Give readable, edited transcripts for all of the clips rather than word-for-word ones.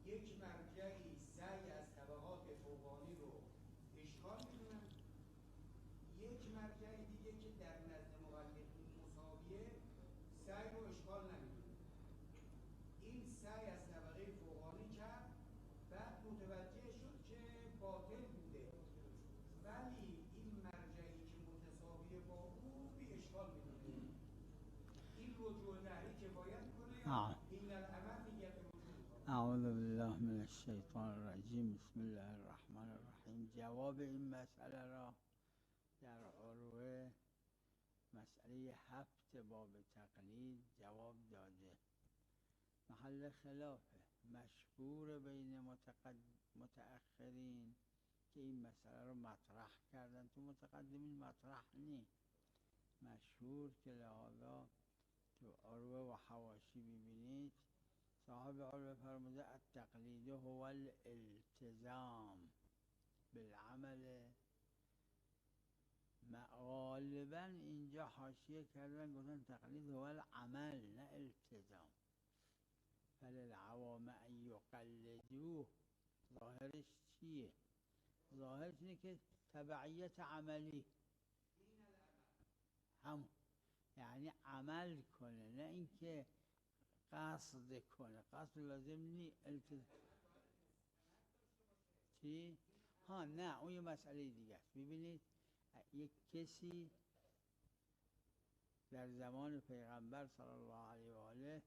یک مرجعی سعی از طبقات فوقانی رو اشکال میدونن، یک مرجع دیگه که در نزد مقلدین مساویه سعی رو اشکال نمیدونه. این سعی از طبقه فوقانی کرد، بعد متوجه شد که باطل بوده، ولی این مرجعی که متساویه با او بی اشکال میدونه. این رجوع نهی کفایت کنه یا این العمل نیت رجوع؟ اعوذ بالله من الشیطان الرجیم. بسم الله الرحمن الرحیم. جواب این مسئله را در عروه مسئله 7 باب تقلید جواب داده. محل خلافه مشهور بین متأخرین که این مسئله رو مطرح کردن، تو متقدمین مطرح نی، مشهور که لحاظا تو عروه و حواشی ببینید صاحب عروه فرموده التقلید هو الالتزام بالعمل. غالبا اینجا حاشیه کردن گفتن تقلید هو العمل نه التزام. فللعوام ان یقلدوه، ظاهرش چیه؟ ظاهرش اینه که تبعیت عملی همون، یعنی عمل کنه نه اینکه قصد کنه. قصد لازم نی التزام. چی؟ ها نه، اون یه مسئله دیگه است. ببینید یک کسی در زمان پیغمبر صلی الله علیه و آله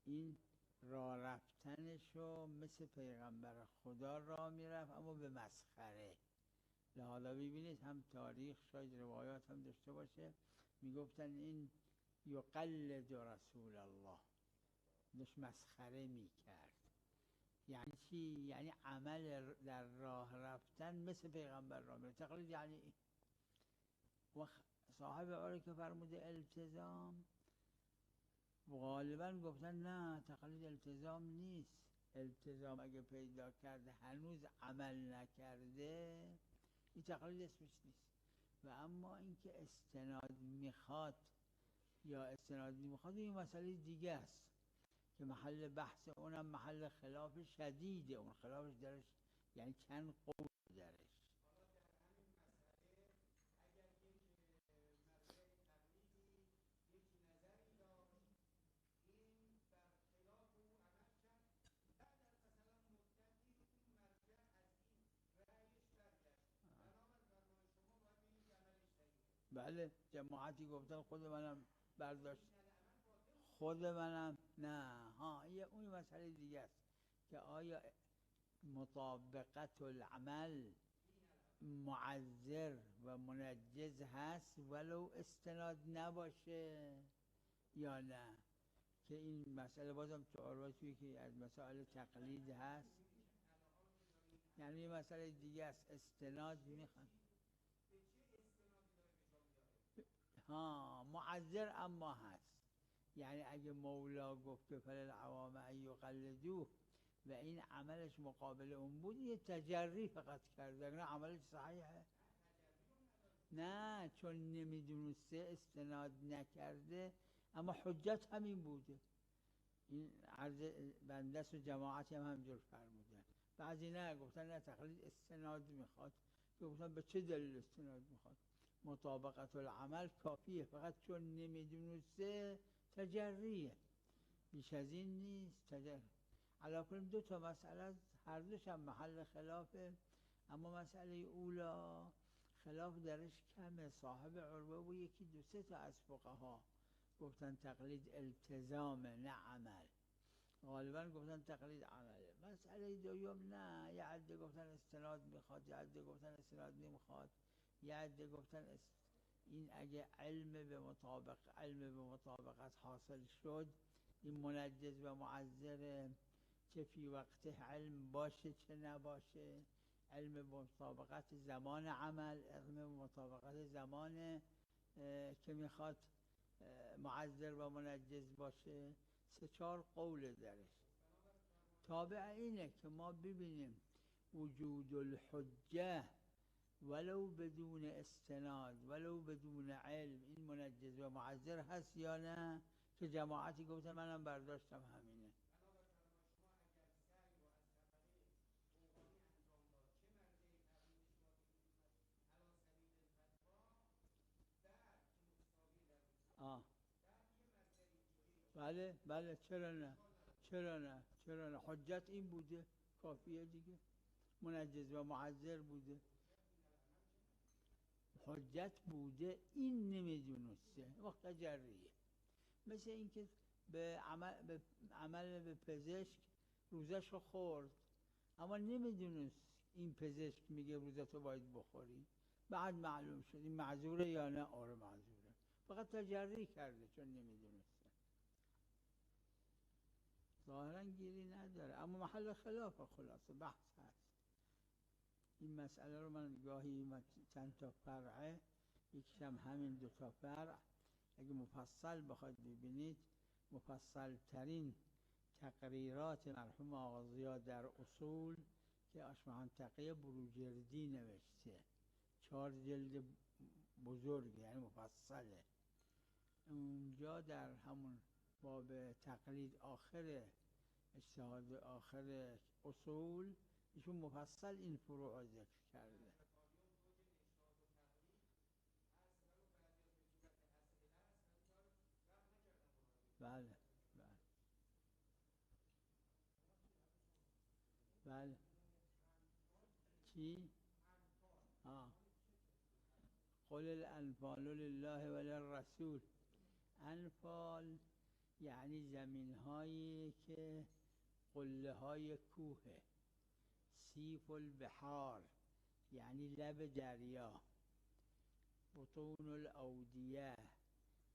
این راه رفتنشو مثل پیغمبر خدا راه میرفت اما به مسخره. لحاظا ببینید هم تاریخ شاید روایات هم داشته باشه میگفتن این یقلد رسول الله، داشت مسخره میکرد. یعنی چی؟ یعنی عمل در راه رفتن مثل پیغمبر راه میرفت. تقلید یعنی و صاحب عروه که فرموده التزام، غالبا گفتن نه تقلید التزام نیست. التزام اگه پیدا کرده هنوز عمل نکرده این تقلید اسمش نیست. و اما اینکه استناد میخواد یا استناد نمیخواد این مسئله دیگه است که محل بحث اونم محل خلاف شدیده. اون خلافش درش یعنی چند قول درش. بله جماعتی گفتن، خود منم برداشت، خود منم نه. ها اون مسئله دیگه است که آیا مطابقت العمل معذر و منجز هست ولو استناد نباشه یا نه. که این مسئله بازم تو عروه توی که از مسائل تقلید هست، یعنی این مسئله دیگه است. استناد میخوان ها معذر اما هست، یعنی اگه مولا گفت که فللعوام ان یقلدوه و این عملش مقابل اون بود یه تجری فقط کرده، نه عملش صحیحه. نه چون نمیدونسته استناد نکرده، اما حجت همین بوده. این عرض بندست و جماعتی هم همجور فرمودن. بعضی نه گفتن نه تقلید استناد میخواد. گفتن به چه دلیل استناد میخواد؟ مطابقت العمل کافیه، فقط چون نمیدونسته تجریه، بیش از این نیست. علاوه بر دو تا مسئله هر دوش هم محل خلافه، اما مسئله اولا خلاف درش کمه. صاحب عروه و یکی دو سه تا از فقها گفتن تقلید التزامه نه عمل. غالبا گفتن تقلید عمله. مسئله دوم نه، یه عده گفتن استناد میخواد، یه عده گفتن استناد نمیخواد، یه عده گفتن این اگه علم به مطابقت حاصل شد این منجز و معذر، چه فی وقت علم باشه چه نباشه. علم به مطابقت زمان عمل، علم به مطابقت زمان که میخواد معذر و منجز باشه. 3-4 قول درش. تابع اینه که ما ببینیم وجود الحجه ولو بدون استناد ولو بدون علم این منجز و معذر هست یا نه، که جماعتی گفتن منم برداشتم همینه. بله بله، چرا نه، چرا نه، چرا نه، حجت این بوده کافیه دیگه، منجز و معذر بوده، حجت بوده این نمیدونسته، وقت جریه. مثل اینکه به عمل به پزشک روزش رو خورد اما نمیدونست این پزشک میگه روزتو باید بخوری، بعد معلوم شد این معذوره یا نه، آره معذوره، فقط تجری کرده چون نمیدونسته، ظاهرا گیری نداره اما محل خلاف، خلاصه بحث هست. این مسئله رو من گاهی چند تا فرعه، یکیشم همین 2 تا فرع، اگه مفصل بخواید ببینید، مفصل ترین تقریرات مرحوم آقا ضیا در اصول که اشمهان تقی بروجردی نوشته، 4 جلد بزرگ یعنی مفصله، اونجا در همون باب تقلید آخر اجتهاد آخر اصول ایشون مفصل این فروع ذکر کرده. بله بله بله. چی؟ قل الانفال لله وللرسول. انفال یعنی زمین هایی که قله های کوه، سیف البحار یعنی لب دریا، بطون الاودیه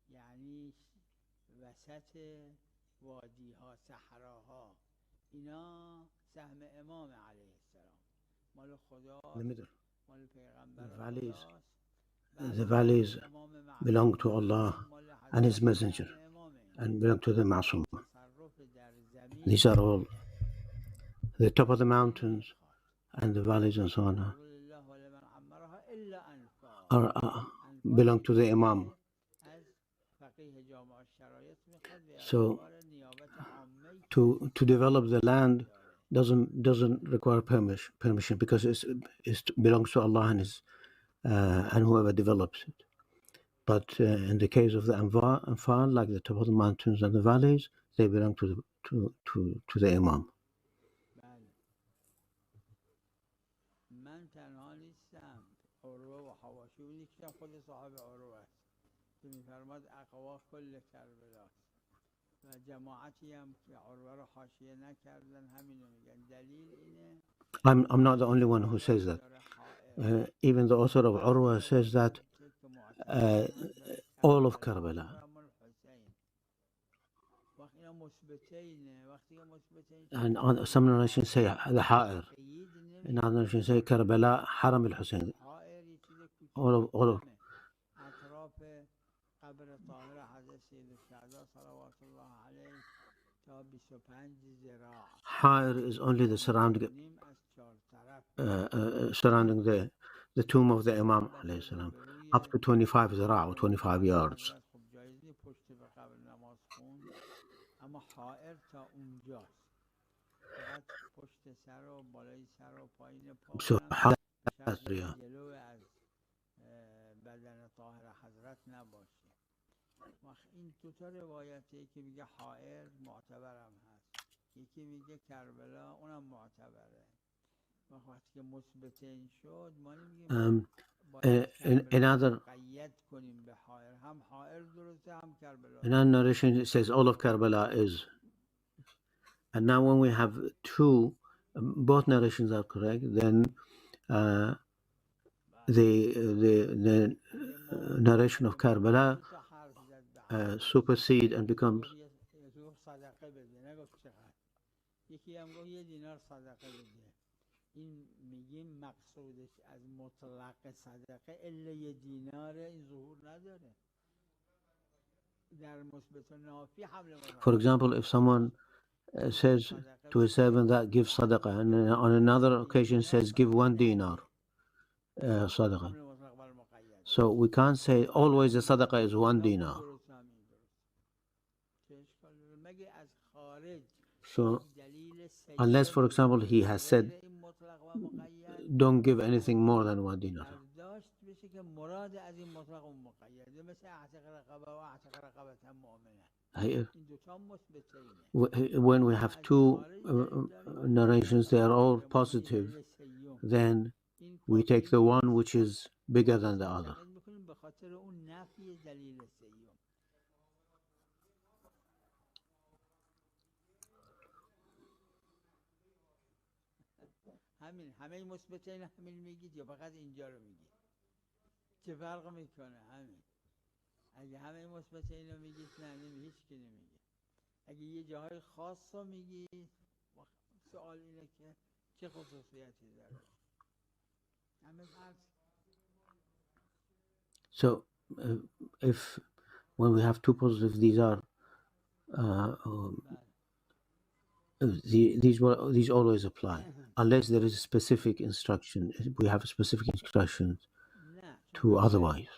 یعنی وسط وادی ها، صحراها، اینا سهم امام علیه السلام، مال خدا، مال پیغمبر خداست. The valleys belong to Allah and His Messenger and belong to the Ma'asum. These are all the top of the mountains and the valleys and so on belong to the Imam. So to develop the land doesn't require permission because it belongs to Allah and whoever develops it. But in the case of the Anfal, like the top of the mountains and the valleys, they belong to the Imam. من تنها نیستم، عروه و حواشی، اون یکیشم خود صاحب عروه است که میفرماد اقوا کل کربلاست و جماعتی هم که عروه رو حاشیه نکردن همینو میگن. دلیل اینه I'm not the only one who says that. Even the author of Urwa says that all of Karbala. And some narrations say the Ha'ir. In other narrations say Karbala, Haram al-Hussein. All of Ha'ir is only the surrounding the tomb of the Imam alayhi salam, up to 25 zira' or 25 yards. So Ha'ir area. این دو تا روایتی که میگه حائر معتبرم هست، یکی میگه کربلا اونم معتبره. وقتی که مثبتین شد ما نمیگیم قید کنیم به حائر، هم حائر درسته هم کربلا. In another narration it says all of Karbala is. And now when we have two, both narrations are correct, then the narration of Karbala supersedes and becomes. یکی هم گفت 1 دینار صدقه بده. این میگیم مقصودش از مطلق صدقه الا 1 دینار، این ظهور نداره. در مثبت و نافی حمل مطلق. For example, if someone says to a servant that gives sadaqah, and on another occasion says give 1 dinar sadaqah. So we can't say always the sadaqah is 1 dinar. So unless, for example, he has said don't give anything more than 1 dinar. when we have two narrations, they are all positive, then we take the one which is bigger than the other. همین همه مثبتین همین میگید یا فقط اینجا رو میگید؟ چه فرق میکنه؟ همین اگه همه مثبتین رو میگید نه هیچ کی نمیگه. اگه یه جاهای خاص رو میگید سوال اینه که چه خصوصیتی داره؟ همه فرق. So if when we have two positives, these are these always apply unless there is a specific instruction. We have a specific instruction to otherwise.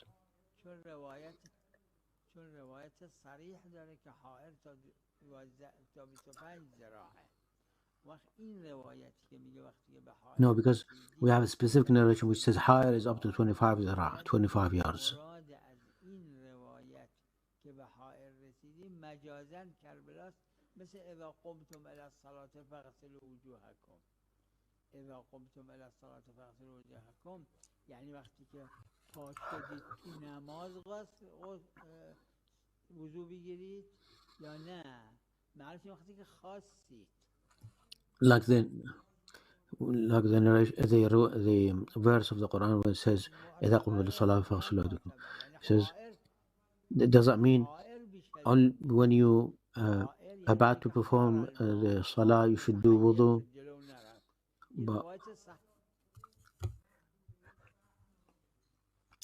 چون روایت صریح داره که حائر تا 25 ذراعه. وقت این روایتی که میگه وقتی که به حائر No, because we have a specific narration which says higher is up to 25 ذراع, 25 yards. مراد از این روایت که به حائر رسیدیم مجازاً کربلاست، مثل اذا قمتم الی الصلاة فاغسلوا وجوهکم. اذا قمتم الی الصلاة فاغسلوا وجوهکم یعنی وقتی که پا شدید تو نماز وضو بگیرید یا نه؟ معلومه وقتی که خواستید. Like the narration, the verse of the Quran where it says إذا قمتم إلى الصلاة فاغسلوا وجوهكم. It says, does that mean when you about to perform the salah you should do wudu? But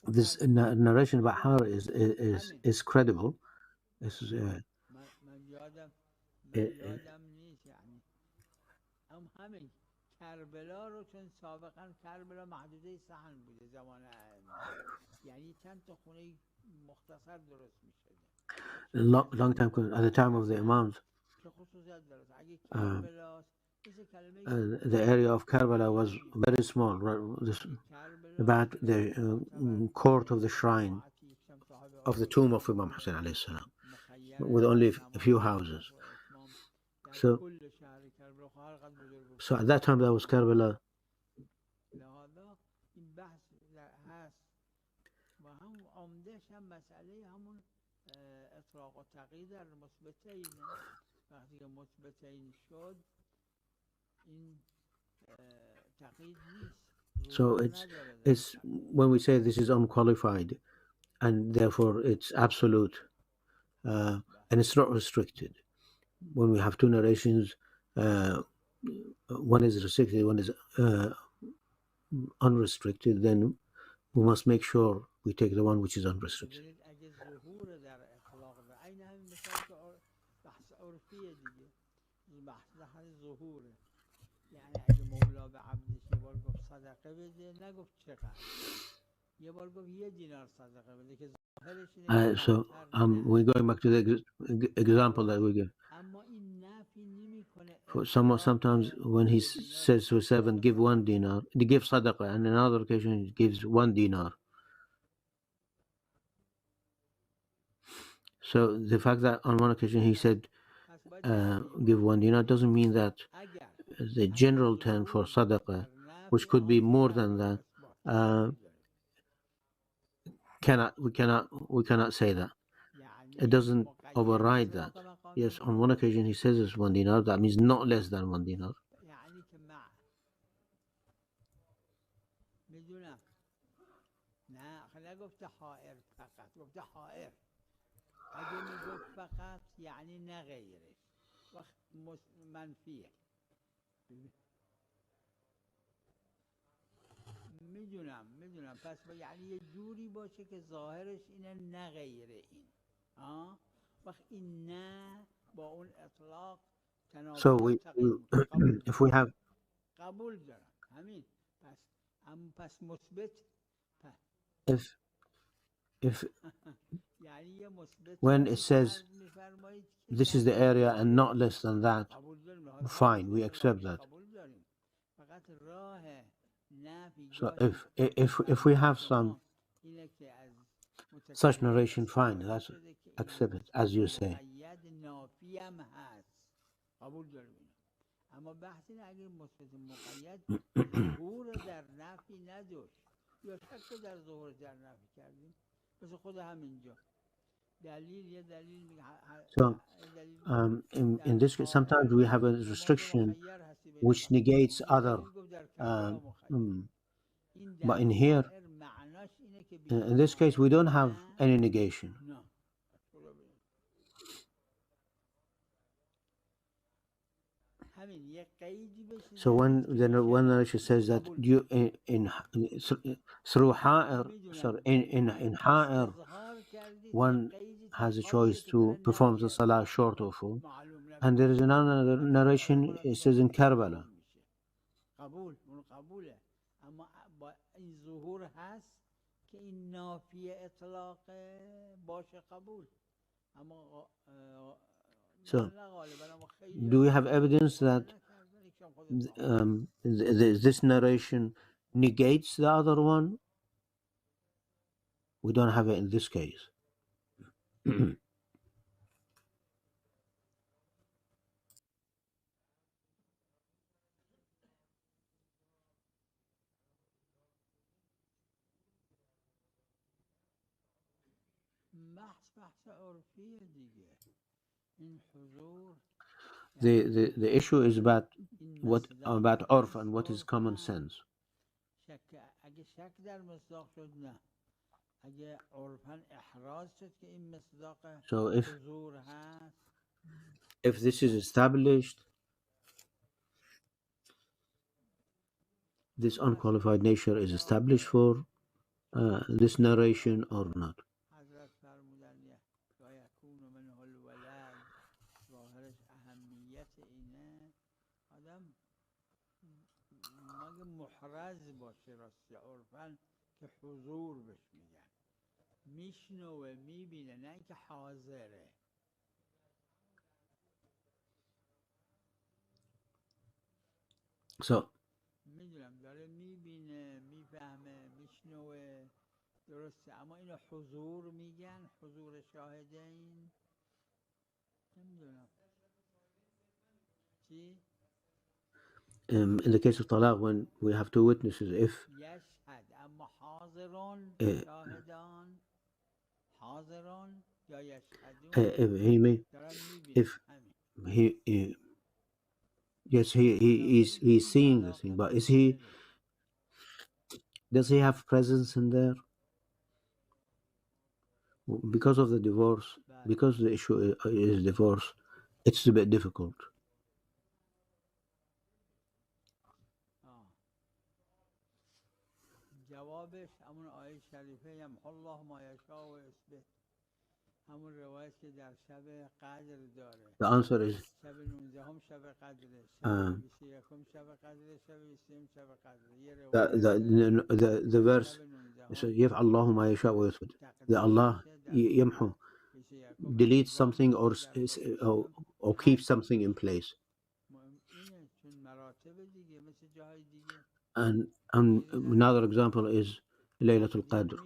this narration about her is credible. همین کربلا رو چون سابقا کربلا محدوده صحن بوده زمان یعنی چند تا خونه مختصر درست می‌شده. Long time at the time of the Imams, the area of Karbala was very small, about the court of the shrine of the tomb of Imam Hussein alayhi salam, with only a few houses. So at that time there was Karbala. So it's when we say this is unqualified and therefore it's absolute and it's not restricted. When we have two narrations, one is restricted, one is unrestricted, then we must make sure we take the one which is unrestricted. So we're going back to the example that we give. For sometimes when he says to a servant, give 1 dinar, he gives sadaqah, and on another occasion he gives 1 dinar. So the fact that on one occasion he said give 1 dinar doesn't mean that the general term for sadaqah, which could be more than that, we cannot say that. It doesn't override that. Yes, on one occasion he says it's 1 dinar, that means not less than 1 dinar. میدونم پس یعنی یه جوری باشه که ظاهرش اینه نه غیر این وقت این نه با اون اطلاق So if we have قبول دارم همین پس مثبت if when it says this is the area and not less than that, fine, we accept that. So if we have some such narration, fine, that's accepted, as you say. نفی هم هست، قبول داریم. اما بحث اینه اگه مثبت مقید ظهور در نفی نداشت یا شک در ظهور در نفی کردیم، مثل خود همینجا دلیل یه دلیل میگه So, in this case, sometimes we have a restriction which negates other. But in here, in this case, we don't have any negation. So when the narration says that you through ha'ir, sorry, in ha'ir, one has a choice to perform the salah short or full, and there is another narration. It says in Karbala. So, do we have evidence that this narration negates the other one? We don't have it in this case. The issue is about urf and what is common sense. So if this is established, this unqualified nature is established for this narration or not. محرز باشه راستی عرفاً که حضور بهش میگن، میشنوه میبینه، نه اینکه حاضره. So میدونم داره میبینه میفهمه میشنوه، درسته، اما اینو حضور میگن، حضور شاهدین. نمیدونم چی؟ In the case of talaq, when we have two witnesses, if he's seeing the thing, but does he have presence in there? Because of the divorce, because the issue is divorce, it's a bit difficult. جوابش همون آیه شریفه یمحو الله ما یشاء و یثبت، همون روایت که در شب قدر داره. The answer is شب 19 هم شب قدره، شب 21 شب قدره، شب 20 شب قدره. The verse says يفعل الله ما يشاء ويثبت. That Allah يمحو, delete something or keep something in place. And another example is Laylatul Qadr.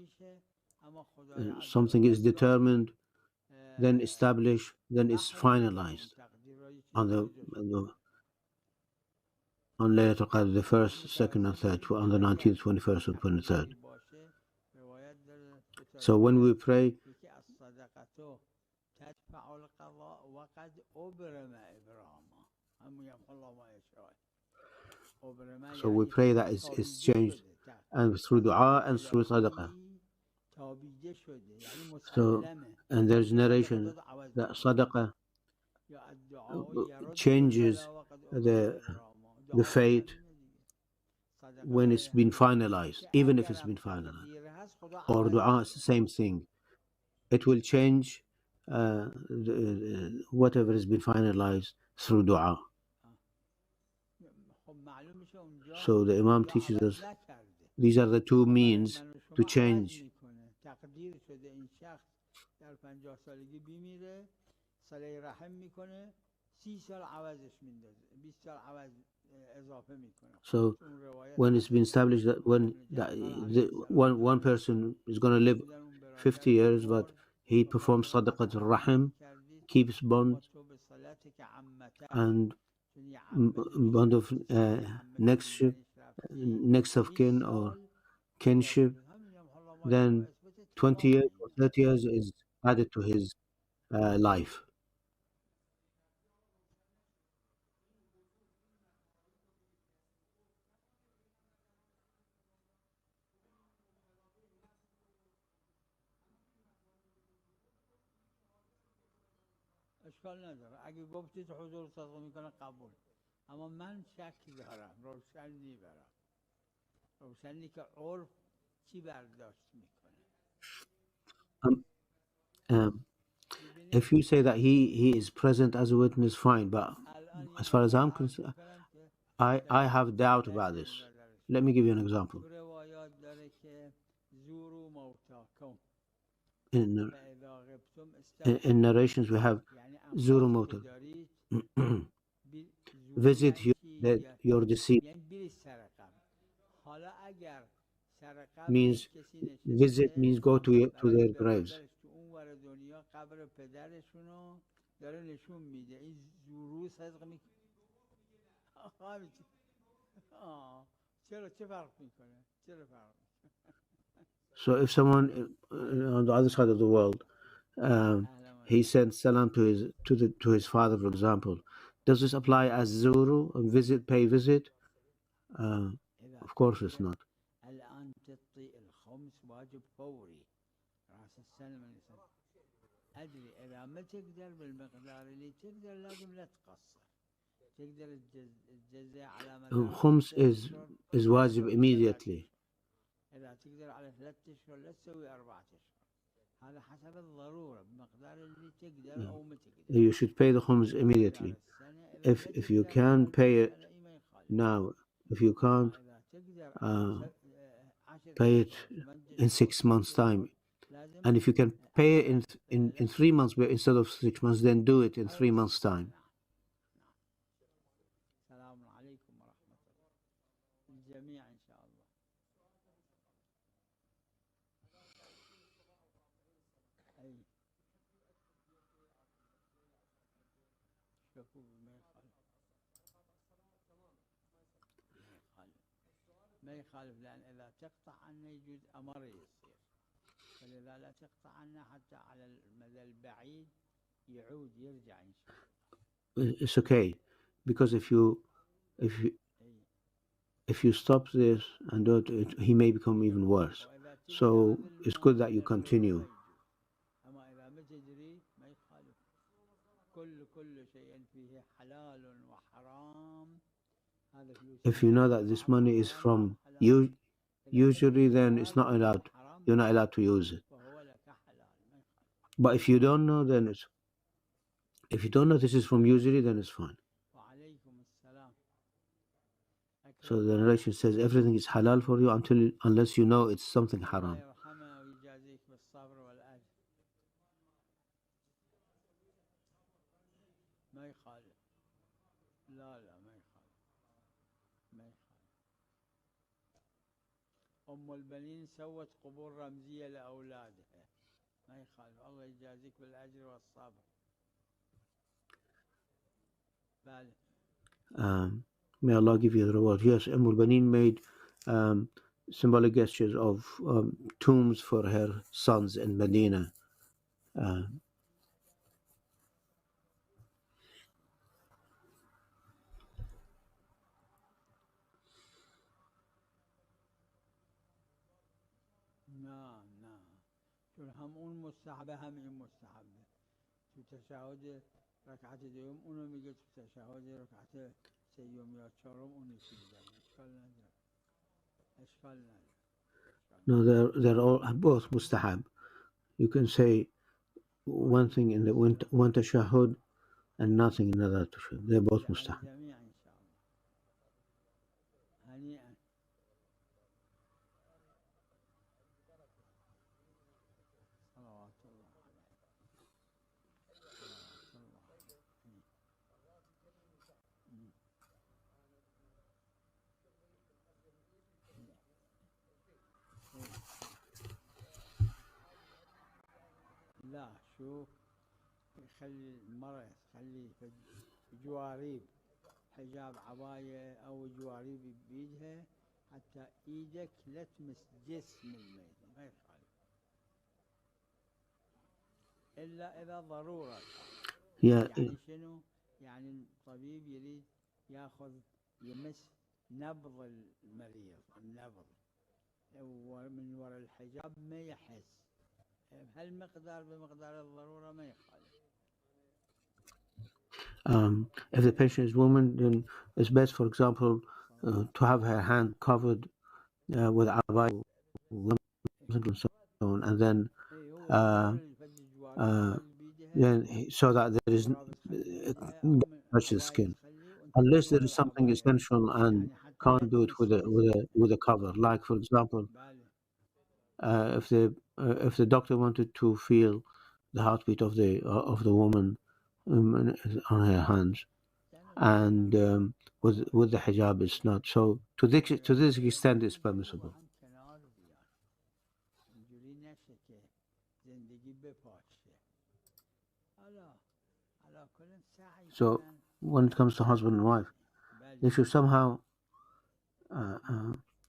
Something is determined, then established, then it's finalized on Laylatul Qadr, the 1st, 2nd, and 3rd, on the 19th, 21st, and 23rd. So when we pray, so we pray that it's changed, and through dua and through sadaqah. So, and there's narration that sadaqah changes the fate when it's been finalized, even if it's been finalized. Or dua is the same thing. It will change whatever has been finalized through dua. So the Imam teaches us these are the two means to change. So when it's been established that one person is going to live 50 years, but he performs sadaqat al-rahim, keeps bond, and bond of next of kin or kinship, then 20 years or 30 years is added to his life. اشکال نداره اگه گفتید حضور صدق میکنه قبول اما من شک دارم روشن میبرم روشنی که عرف چی برداشت میکنه If you say that he is present as a witness, fine, but as far as I'm concerned, I have doubt about this. Let me give you an example. In narrations we have zuru mota, visit your deceased, means visit means go to their graves. So if someone on the other side of the world he sends salam to his father, for example, does this apply as zuru, visit, pay visit? Of course it's not. Khums is wajib immediately. You should pay the khums immediately. If you can pay it now, if you can't pay it in 6 months' time, and if you can pay it in 3 months instead of 6 months, then do it in 3 months' time. ما يخالف لأن إذا تقطع عنا يجوز أمر يصير فلذا لا تقطع عنا حتى على المدى البعيد يعود يرجع إن شاء الله. It's okay because if you stop this and do it, he may become even worse. So it's good that you continue. أما إذا ما تدري ما يخالف كل شيء فيه حلال وحرام. If you know that this money is from you, usually, then it's not allowed. You're not allowed to use it. But if you don't know, then if you don't know this is from usury, then it's fine. So the narration says everything is halal for you unless you know it's something haram. أم البنين سوت قبور رمزية لأولادها ما يخالف الله يجازيك بالأجر والصبر. May Allah give you the reward. Yes, Umm al-Banin made symbolic gestures of tombs for her sons in Medina. هم اون مستحبه هم این مستحبه تو تشهد رکعت دوم اونو میگه تو تشهد رکعت سوم یا چهارم اون یکی میگه اشکال نداره. No, they're all both mustahab. You can say one thing in the one tashahhud and nothing in another tashahhud. They're both mustahab. لا شوف يخلي المرأة تخلي في جواريب حجاب عباية أو جواريب بيدها حتى إيدك لا تمس جسم الميت، ما يخالف إلا إذا ضرورة. يعني شنو؟ يعني الطبيب يريد ياخذ يمس نبض المريض، النبض ومن وراء الحجاب ما يحس، هالمقدار بمقدار الضرورة ما يخالف. If the patient is woman, then it's best, for example, to have her hand covered with abaya and so on, and then so that there is touch the skin, unless there is something essential and can't do it with a cover. Like, for example, if the doctor wanted to feel the heartbeat of the woman on her hands, and with the hijab it's not. So to this extent it's permissible. So when it comes to husband and wife, they should somehow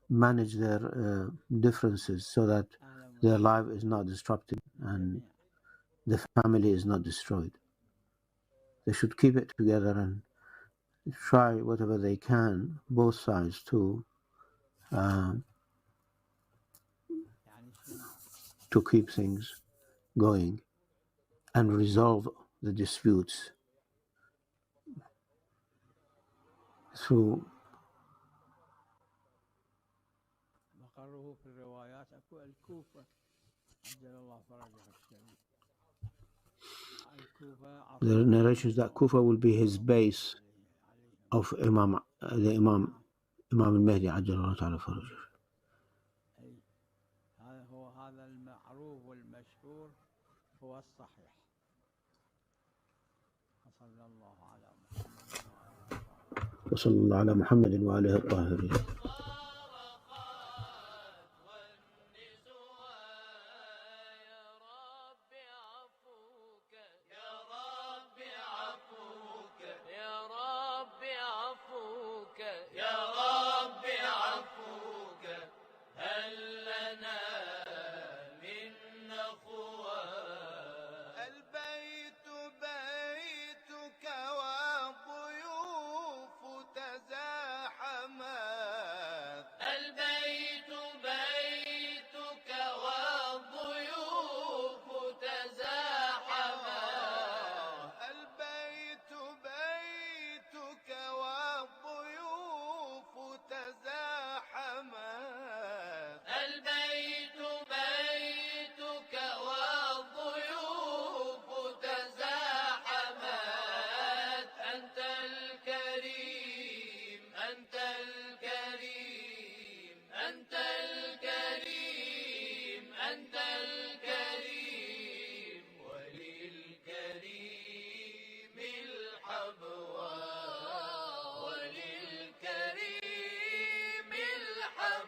manage their differences so that their life is not disrupted and the family is not destroyed. They should keep it together and try whatever they can, both sides, to keep things going and resolve the disputes through the narrations that Kufa will be his base of Imam al-Mahdi Ajjalallahu Ta'ala Farajuh. وصلى الله على محمد وآله الطاهرين.